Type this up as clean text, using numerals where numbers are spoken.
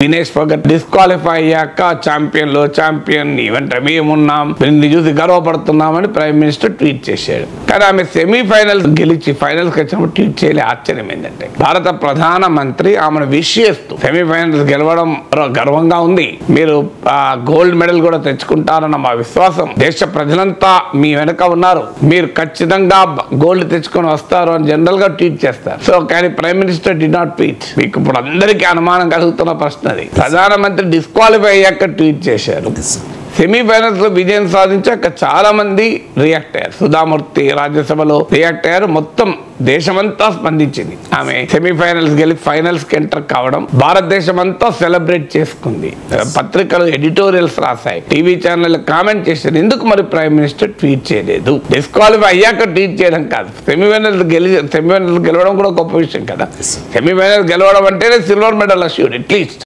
Vinesh Phogat disqualify అయ్యాక champion event మేమున్నాం దీన్ని చూసి గర్వపడుతున్నామని ప్రైమ్ మినిస్టర్ ట్వీట్ చేశాడు. కానీ ఆమె సెమీఫైనల్స్ గెలిచి ఫైనల్స్ వచ్చినప్పుడు ట్వీట్ చేయలే. ఆశ్చర్యం ఏంటంటే భారత ప్రధానమంత్రి ఆమెను విష్ చేస్తూ సెమీఫైనల్స్ గెలవడం గర్వంగా ఉంది, మీరు గోల్డ్ మెడల్ కూడా తెచ్చుకుంటారన్న మా విశ్వాసం, దేశ ప్రజలంతా మీ వెనక ఉన్నారు, మీరు ఖచ్చితంగా గోల్డ్ తెచ్చుకొని వస్తారు అని జనరల్ గా ట్వీట్ చేస్తారు. సో కానీ prime minister did not tweet. మీకు ఇప్పుడు అందరికీ అనుమానం కలుగుతున్న ప్రశ్న, ప్రధానమంత్రి డిస్క్వాలిఫై అయ్యాక ట్వీట్ చేశారు. సెమీఫైనల్స్ లో విజయం సాధించాక చాలా మంది రియాక్ట్ అయ్యారు. సుధామూర్తి రాజ్యసభలో రియాక్ట్ అయ్యారు. మొత్తం దేశమంతా స్పందించింది. ఆమె సెమీఫైనల్స్ గెలిచి ఫైనల్స్ కి ఎంటర్ కావడం భారతదేశం అంతా సెలబ్రేట్ చేసుకుంది. పత్రికలు ఎడిటోరియల్స్ రాశాయి, టీవీ ఛానల్ కామెంట్ చేశారు. ఎందుకు మరి ప్రైమ్ మినిస్టర్ ట్వీట్ చేయలేదు? డిస్క్వాలిఫై అయ్యాక ట్వీట్ చేయడం కాదు, సెమీఫైనల్స్ గెలవడం కూడా గొప్ప విషయం కదా. సెమీఫైనల్స్ గెలవడం అంటేనే సిల్వర్ మెడల్ అష్యూర్డ్ అట్లీస్ట్.